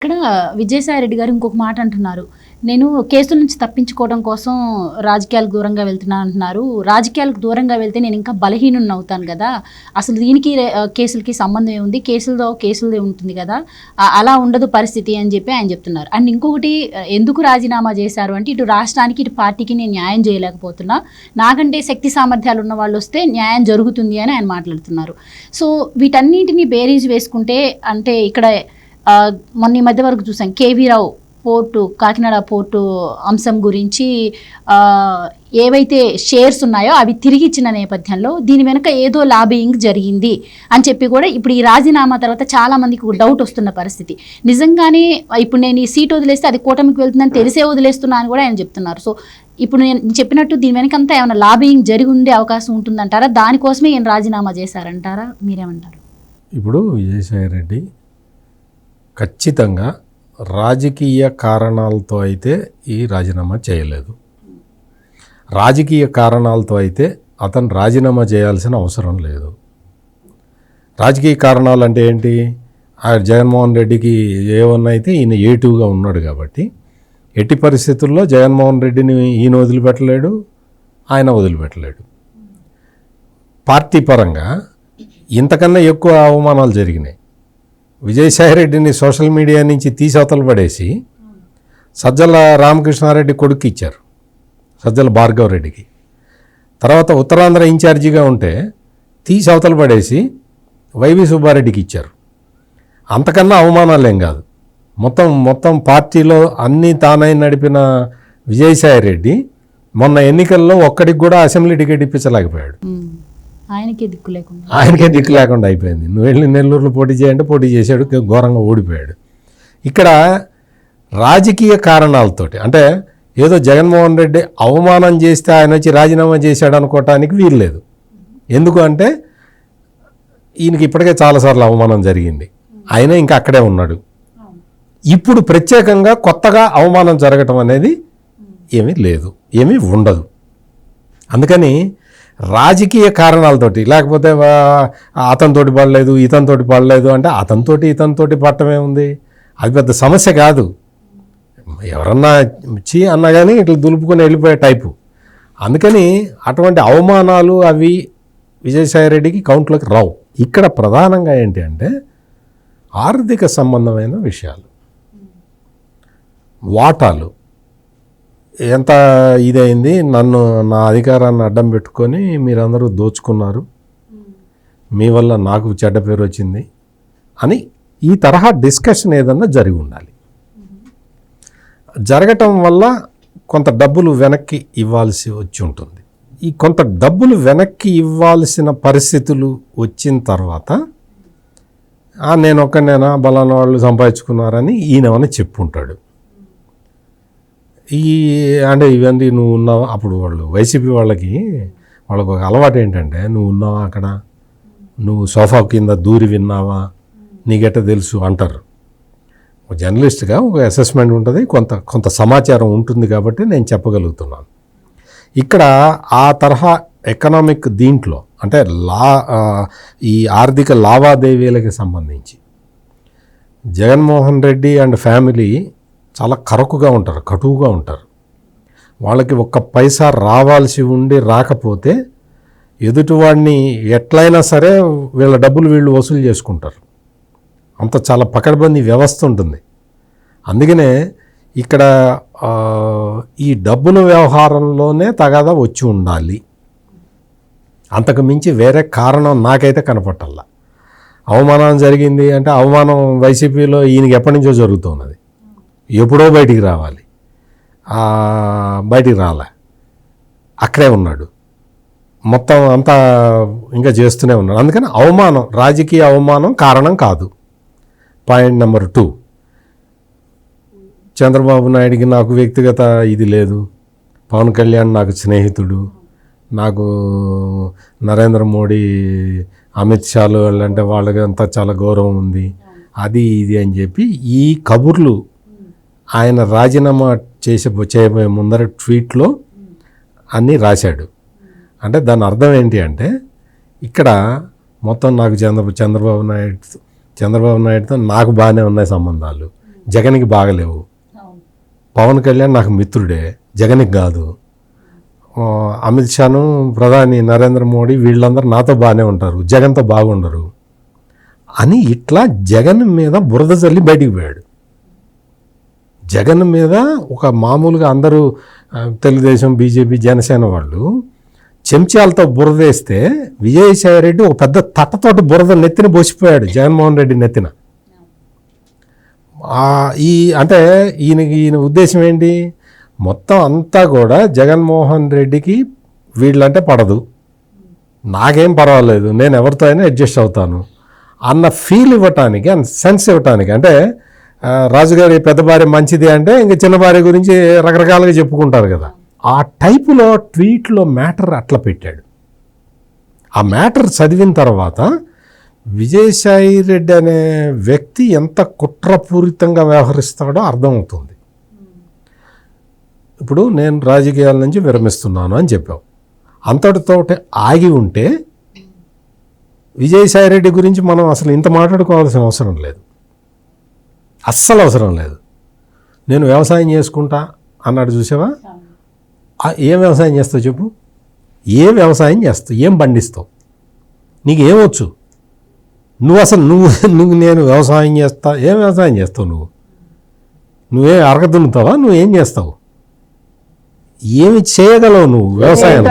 ఇక్కడ విజయసాయి రెడ్డి గారు ఇంకొక మాట అంటున్నారు. నేను కేసుల నుంచి తప్పించుకోవడం కోసం రాజకీయాలకు దూరంగా వెళ్తున్నాను అంటున్నారు. రాజకీయాలకు దూరంగా వెళ్తే నేను ఇంకా బలహీనుడిని అవుతాను కదా, అసలు దీనికి కేసులకి సంబంధం ఏముంది, కేసులదే ఉంటుంది కదా, అలా ఉండదు పరిస్థితి అని చెప్పి ఆయన చెప్తున్నారు. అండ్ ఇంకొకటి, ఎందుకు రాజీనామా చేశారు అంటే ఇటు రాష్ట్రానికి ఇటు పార్టీకి నేను న్యాయం చేయలేకపోతున్నా, నాకంటే శక్తి సామర్థ్యాలు ఉన్న వాళ్ళు వస్తే న్యాయం జరుగుతుంది అని ఆయన మాట్లాడుతున్నారు. సో వీటన్నింటినీ బేరీజ్ వేసుకుంటే అంటే ఇక్కడ మొన్న ఈ మధ్య వరకు చూసాం కేవీ రావు పోర్టు, కాకినాడ పోర్టు అంశం గురించి ఏవైతే షేర్స్ ఉన్నాయో అవి తిరిగి ఇచ్చిన నేపథ్యంలో దీని వెనుక ఏదో లాబియింగ్ జరిగింది అని చెప్పి కూడా ఇప్పుడు ఈ రాజీనామా తర్వాత చాలా మందికి డౌట్ వస్తున్న పరిస్థితి. నిజంగానే ఇప్పుడు నేను ఈ సీట్ వదిలేస్తే అది కూటమికి వెళ్తుందని తెలిసే వదిలేస్తున్నా అని కూడా ఆయన చెప్తున్నారు. సో ఇప్పుడు నేను చెప్పినట్టు దీని వెనకంతా ఏమైనా లాబియింగ్ జరిగి ఉండే అవకాశం ఉంటుందంటారా? దానికోసమే ఈయన రాజీనామా చేశారంటారా? మీరేమంటారు? ఇప్పుడు విజయసాయి రెడ్డి ఖచ్చితంగా రాజకీయ కారణాలతో అయితే ఈ రాజీనామా చేయలేదు. రాజకీయ కారణాలతో అయితే అతను రాజీనామా చేయాల్సిన అవసరం లేదు. రాజకీయ కారణాలు అంటే ఏంటి? జగన్మోహన్ రెడ్డికి A1 అయితే ఈయన A2గా ఉన్నాడు కాబట్టి ఎట్టి పరిస్థితుల్లో జగన్మోహన్ రెడ్డిని ఈయన వదిలిపెట్టలేడు, ఆయన వదిలిపెట్టలేడు. పార్టీ పరంగా ఇంతకన్నా ఎక్కువ అవమానాలు జరిగినాయి. విజయసాయి రెడ్డిని సోషల్ మీడియా నుంచి తీసి అవతల పడేసి సజ్జల రామకృష్ణారెడ్డి కొడుకు ఇచ్చారు, సజ్జల భార్గవ్ రెడ్డికి. తర్వాత ఉత్తరాంధ్ర ఇన్ఛార్జిగా ఉంటే తీసి అవతల పడేసి వైవి సుబ్బారెడ్డికి ఇచ్చారు. అంతకన్నా అవమానాలు ఏం కాదు. మొత్తం పార్టీలో అన్నీ తానై నడిపిన విజయసాయి రెడ్డి మొన్న ఎన్నికల్లో ఒక్కడికి కూడా అసెంబ్లీ టికెట్ ఇప్పించలేకపోయాడు. ఆయనకే దిక్కు లేకుండా అయిపోయింది. నువ్వు వెళ్ళి నెల్లూరులో పోటీ చేయంటే పోటీ చేశాడు, ఘోరంగా ఓడిపోయాడు. ఇక్కడ రాజకీయ కారణాలతోటి అంటే ఏదో జగన్మోహన్ రెడ్డి అవమానం చేస్తే ఆయన వచ్చి రాజీనామా చేశాడు అనుకోవటానికి వీల్లేదు. ఎందుకు అంటే ఈయనకి ఇప్పటికే చాలాసార్లు అవమానం జరిగింది, ఆయన ఇంకా అక్కడే ఉన్నాడు. ఇప్పుడు ప్రత్యేకంగా కొత్తగా అవమానం జరగటం అనేది ఏమీ లేదు, ఏమీ ఉండదు. అందుకని రాజకీయ కారణాలతోటి, లేకపోతే అతనితోటి పడలేదు ఇతనితోటి పడలేదు అంటే ఇతనితోటి పడటమే ఉంది, అది పెద్ద సమస్య కాదు. ఎవరన్నా అన్నా కానీ ఇట్లా దులుపుకొని వెళ్ళిపోయే టైపు. అందుకని అటువంటి అవమానాలు అవి విజయసాయి రెడ్డికి కౌంట్లోకి రావు. ఇక్కడ ప్రధానంగా ఏంటి అంటే ఆర్థిక సంబంధమైన విషయాలు, వాటాలు ఎంత ఇదైంది, నా అధికారాన్ని అడ్డం పెట్టుకొని మీరందరూ దోచుకున్నారు, మీ వల్ల నాకు చెడ్డ పేరు వచ్చింది అని ఈ తరహా డిస్కషన్ ఏదన్నా జరిగి ఉండాలి. జరగటం వల్ల కొంత డబ్బులు వెనక్కి ఇవ్వాల్సి వచ్చి ఉంటుంది. ఈ కొంత డబ్బులు వెనక్కి ఇవ్వాల్సిన పరిస్థితులు వచ్చిన తర్వాత నేను ఒక్కనేనా బలానా వాళ్ళు సంపాదించుకున్నారని ఈయనమని చెప్పుంటాడు. అంటే ఇవన్నీ నువ్వు ఉన్నావా, అప్పుడు వాళ్ళు వైసీపీ వాళ్ళకి ఒక అలవాటు ఏంటంటే, నువ్వు ఉన్నావా అక్కడ, నువ్వు సోఫా కింద దూరి విన్నావా, నీకెట్ట తెలుసు అంటారు. ఒక జర్నలిస్ట్గా ఒక అసెస్మెంట్ ఉంటుంది, కొంత సమాచారం ఉంటుంది కాబట్టి నేను చెప్పగలుగుతున్నాను. ఇక్కడ ఆ తరహా ఎకనామిక్ దీంట్లో అంటే ఈ ఆర్థిక లావాదేవీలకి సంబంధించి జగన్మోహన్ రెడ్డి అండ్ ఫ్యామిలీ చాలా కటువుగా ఉంటారు. వాళ్ళకి ఒక్క పైసా రావాల్సి ఉండి రాకపోతే ఎదుటివాడిని ఎట్లయినా సరే వీళ్ళ డబ్బులు వీళ్ళు వసూలు చేసుకుంటారు. అంత చాలా పకడ్బందీ వ్యవస్థ ఉంటుంది. అందుకనే ఇక్కడ ఈ డబ్బుల వ్యవహారంలోనే తగాదా వచ్చి ఉండాలి. అంతకు మించి వేరే కారణం నాకైతే కనపట్టల్లా. అవమానం జరిగింది అంటే అవమానం వైసీపీలో ఈయనకి ఎప్పటి నుంచో జరుగుతున్నది, ఎప్పుడో బయటికి రావాలి, బయటికి రాలే, అక్కడే ఉన్నాడు, మొత్తం అంతా ఇంకా చేస్తూనే ఉన్నాడు. అందుకని అవమానం, రాజకీయ అవమానం కారణం కాదు. పాయింట్ నెంబర్ 2, చంద్రబాబు నాయుడికి నాకు వ్యక్తిగత ఇది లేదు, పవన్ కళ్యాణ్ నాకు స్నేహితుడు, నాకు నరేంద్ర మోడీ అమిత్ షాలు వాళ్ళంటే వాళ్ళకి అంతా చాలా గౌరవం ఉంది, అది ఇది అని చెప్పి ఈ కబుర్లు ఆయన రాజీనామా చేయబోయే ముందర ట్వీట్లో అన్నీ రాశాడు. అంటే దాని అర్థం ఏంటి అంటే ఇక్కడ మొత్తం నాకు చంద్రబాబు నాయుడుతో నాకు బాగానే ఉన్నాయి సంబంధాలు, జగన్కి బాగలేవు. పవన్ కళ్యాణ్ నాకు మిత్రుడే, జగన్కి కాదు. అమిత్ షాను, ప్రధాని నరేంద్ర మోడీ వీళ్ళందరూ నాతో బాగానే ఉంటారు, జగన్తో బాగుండరు అని ఇట్లా జగన్ మీద బురద చల్లి బయటికి పోయాడు. జగన్ మీద ఒక మామూలుగా అందరూ తెలుగుదేశం, బీజేపీ, జనసేన వాళ్ళు చెంచాలతో బురదేస్తే విజయసాయి రెడ్డి ఒక పెద్ద తట్టతోటి బురద నెత్తిన పోసిపోయాడు జగన్మోహన్ రెడ్డి నెత్తిన. అంటే ఈయన ఉద్దేశం ఏంటి, మొత్తం అంతా కూడా జగన్మోహన్ రెడ్డికి వీళ్ళంటే పడదు, నాకేం పర్వాలేదు, నేను ఎవరితో అయినా అడ్జస్ట్ అవుతాను అన్న ఫీల్ ఇవ్వటానికి, అన్న సెన్స్ ఇవ్వటానికి. అంటే రాజుగారి పెద్ద భార్య మంచిది అంటే ఇంక చిన్న భార్య గురించి రకరకాలుగా చెప్పుకుంటారు కదా, ఆ టైపులో ట్వీట్లో మ్యాటర్ అట్లా పెట్టాడు. ఆ మ్యాటర్ చదివిన తర్వాత విజయసాయి రెడ్డి అనే వ్యక్తి ఎంత కుట్రపూరితంగా వ్యవహరిస్తాడో అర్థమవుతుంది. ఇప్పుడు నేను రాజకీయాల నుంచి విరమిస్తున్నాను అని చెప్పావు, అంతటితోటి ఆగి ఉంటే విజయసాయి రెడ్డి గురించి మనం అసలు ఇంత మాట్లాడుకోవాల్సిన అవసరం లేదు, అస్సలు అవసరం లేదు. నేను వ్యవసాయం చేసుకుంటా అన్నాడు, చూసావా? ఏం వ్యవసాయం చేస్తావు చెప్పు, ఏం వ్యవసాయం చేస్తావు, ఏం పండిస్తావు, నీకు ఏమొచ్చు? నువ్వు నేను వ్యవసాయం చేస్తా, ఏం వ్యవసాయం చేస్తావు? నువ్వేం అరగదున్నుతావా? నువ్వేం చేస్తావు? ఏమి చేయగలవు నువ్వు వ్యవసాయం?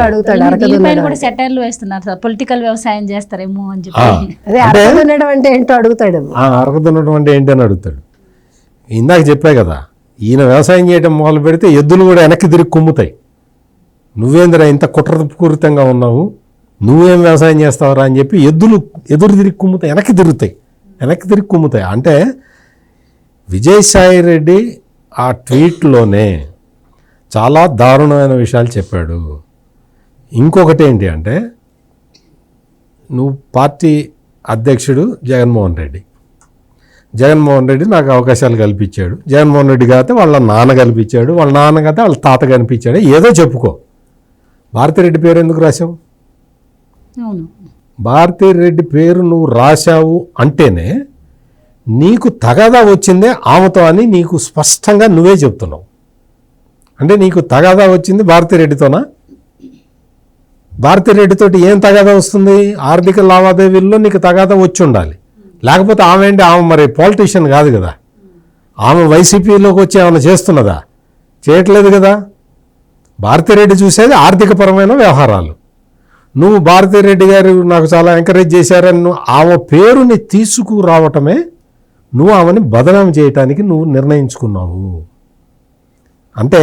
సెటైర్లు వేస్తున్నారు, పొలిటికల్ వ్యవసాయం చేస్తారేమో అని చెప్పి. అరగదున్నడం అంటే ఏంటో అడుగుతాడు. అరగదున్నడం అంటే ఏంటి అని అడుగుతాడు. ఇందాక చెప్పా కదా, ఈయన వ్యవసాయం చేయడం మొదలు పెడితే ఎద్దులు కూడా వెనక్కి తిరిగి కుమ్ముతాయి. నువ్వేందిరా ఇంత కుట్రపూరితంగా ఉన్నావు, నువ్వేం వ్యవసాయం చేస్తావురా అని చెప్పి ఎద్దులు ఎదురు తిరిగి కుమ్ముతాయి, వెనక్కి తిరిగి కుమ్ముతాయి. అంటే విజయసాయి రెడ్డి ఆ ట్వీట్లోనే చాలా దారుణమైన విషయాలు చెప్పాడు. ఇంకొకటి ఏంటి అంటే, నువ్వు పార్టీ అధ్యక్షుడు జగన్మోహన్ రెడ్డి నాకు అవకాశాలు కల్పించాడు. జగన్మోహన్ రెడ్డి కాకపోతే వాళ్ళ నాన్న కల్పించాడు, వాళ్ళ నాన్న కాకపోతే వాళ్ళ తాత కనిపించాడు, ఏదో చెప్పుకో. భారతిరెడ్డి పేరు ఎందుకు రాశావు? భారతిరెడ్డి పేరు నువ్వు రాశావు అంటేనే నీకు తగాదా వచ్చిందే ఆమెతో అని నీకు స్పష్టంగా నువ్వే చెప్తున్నావు. అంటే నీకు తగాదా వచ్చింది భారతిరెడ్డితోనా? భారతిరెడ్డితోటి ఏం తగాదా వస్తుంది? ఆర్థిక లావాదేవీల్లో నీకు తగాదా వచ్చి ఉండాలి, లేకపోతే ఆమె ఏంటి, ఆమె మరి పాలిటీషియన్ కాదు కదా, ఆమె వైసీపీలోకి వచ్చి ఏమైనా చేస్తున్నదా? చేయట్లేదు కదా. భారతిరెడ్డి చూసేది ఆర్థికపరమైన వ్యవహారాలు. నువ్వు భారతిరెడ్డి గారు నాకు చాలా ఎంకరేజ్ చేశారని నువ్వు ఆమె పేరుని తీసుకురావటమే నువ్వు ఆమెని బదనాం చేయటానికి నువ్వు నిర్ణయించుకున్నావు. అంటే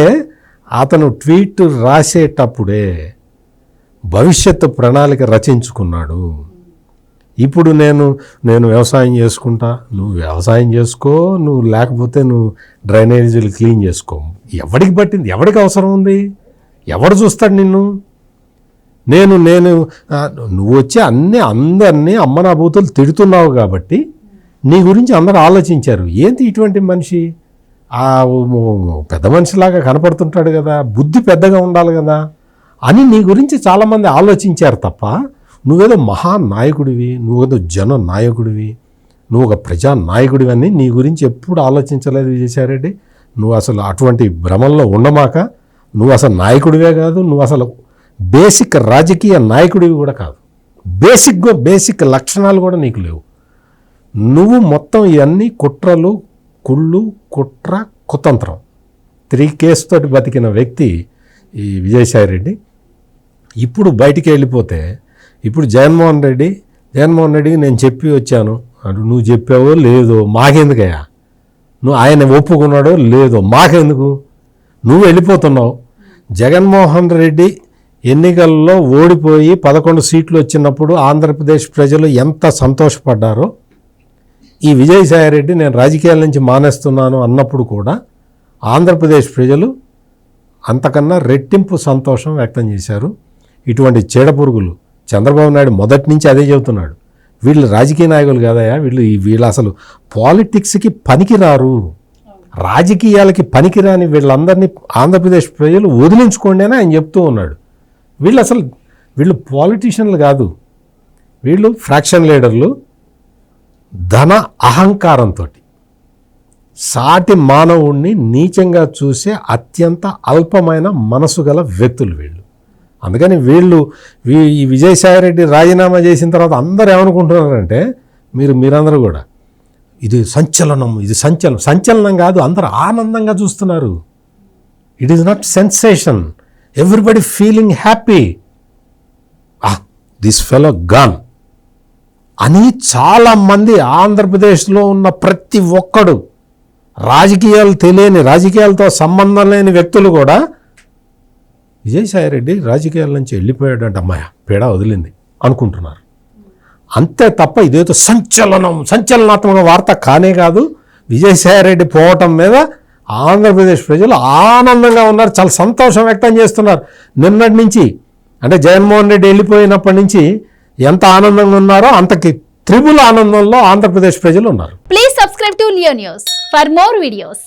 అతను ట్వీట్ రాసేటప్పుడే భవిష్యత్తు ప్రణాళిక రచించుకున్నాడు. ఇప్పుడు నేను వ్యవసాయం చేసుకుంటా, నువ్వు వ్యవసాయం చేసుకో, నువ్వు లేకపోతే నువ్వు డ్రైనేజీలు క్లీన్ చేసుకో. ఎవడికి పట్టింది? ఎవడికి అవసరం ఉంది? ఎవడు చూస్తాడు నిన్ను? నువ్వు వచ్చి అందరినీ అమ్మనాభూతులు తిడుతున్నావు కాబట్టి నీ గురించి అందరూ ఆలోచించారు. ఏంటి ఇటువంటి మనిషి, పెద్ద మనిషిలాగా కనపడుతుంటాడు కదా, బుద్ధి పెద్దగా ఉండాలి కదా అని నీ గురించి చాలామంది ఆలోచించారు తప్ప నువ్వేదో మహానాయకుడివి, నువ్వేదో జన నాయకుడివి, నువ్వు ఒక ప్రజానాయకుడివి అని నీ గురించి ఎప్పుడు ఆలోచించలేదు విజయసాయిరెడ్డి. నువ్వు అసలు అటువంటి భ్రమంలో ఉండమాక. నువ్వు అసలు నాయకుడివే కాదు, నువ్వు అసలు బేసిక్ రాజకీయ నాయకుడివి కూడా కాదు. బేసిక్ లక్షణాలు కూడా నీకు లేవు. నువ్వు మొత్తం ఇవన్నీ కుట్రలు, కుట్ర, కుతంత్రం 3 కేసుతోటి బతికిన వ్యక్తి ఈ విజయసాయిరెడ్డి. ఇప్పుడు బయటికి వెళ్ళిపోతే ఇప్పుడు జగన్మోహన్ రెడ్డికి నేను చెప్పి వచ్చాను అటు, నువ్వు చెప్పావో లేదో మాకెందుకయ్యా, నువ్వు ఆయన ఒప్పుకున్నాడో లేదో మాకెందుకు, నువ్వు వెళ్ళిపోతున్నావు. జగన్మోహన్ రెడ్డి ఎన్నికల్లో ఓడిపోయి 11 సీట్లు వచ్చినప్పుడు ఆంధ్రప్రదేశ్ ప్రజలు ఎంత సంతోషపడ్డారో, ఈ విజయసాయిరెడ్డి నేను రాజకీయాల నుంచి మానేస్తున్నాను అన్నప్పుడు కూడా ఆంధ్రప్రదేశ్ ప్రజలు అంతకన్నా రెట్టింపు సంతోషం వ్యక్తం చేశారు. ఇటువంటి చీడపురుగులు చంద్రబాబు నాయుడు మొదటి నుంచి అదే చెబుతున్నాడు, వీళ్ళు రాజకీయ నాయకులు కాదయా, వీళ్ళు అసలు పాలిటిక్స్కి పనికిరారు, రాజకీయాలకి పనికిరాని వీళ్ళందరినీ ఆంధ్రప్రదేశ్ ప్రజలు వదిలించుకోండి అని ఆయన చెప్తూ ఉన్నాడు. వీళ్ళు పాలిటీషియన్లు కాదు, వీళ్ళు ఫ్రాక్షన్ లీడర్లు. ధన అహంకారంతో సాటి మానవుణ్ణి నీచంగా చూసే అత్యంత అల్పమైన మనసు గల వ్యక్తులు వీళ్ళు. అందుకని ఈ విజయసాయిరెడ్డి రాజీనామా చేసిన తర్వాత అందరూ ఏమనుకుంటున్నారంటే మీరందరూ కూడా ఇది సంచలనం కాదు, అందరూ ఆనందంగా చూస్తున్నారు. It is not sensation, everybody feeling happy, this fellow gone అని చాలామంది ఆంధ్రప్రదేశ్లో ఉన్న ప్రతి ఒక్కడు, రాజకీయాలతో సంబంధం లేని వ్యక్తులు కూడా విజయసాయిరెడ్డి రాజకీయాల నుంచి వెళ్ళిపోయాడు అంటే అమ్మాయ పీడ వదిలింది అనుకుంటున్నారు. అంతే తప్ప ఇదేదో సంచలనాత్మక వార్త కానే కాదు. విజయసాయిరెడ్డి పోవటం మీద ఆంధ్రప్రదేశ్ ప్రజలు ఆనందంగా ఉన్నారు, చాలా సంతోషం వ్యక్తం చేస్తున్నారు. నిన్నటి నుంచి అంటే జగన్మోహన్ రెడ్డి వెళ్ళిపోయినప్పటి నుంచి ఎంత ఆనందంగా ఉన్నారో అంతకి త్రిపుల్ ఆనందంలో ఆంధ్రప్రదేశ్ ప్రజలు ఉన్నారు. Please subscribe to Leo news for more videos.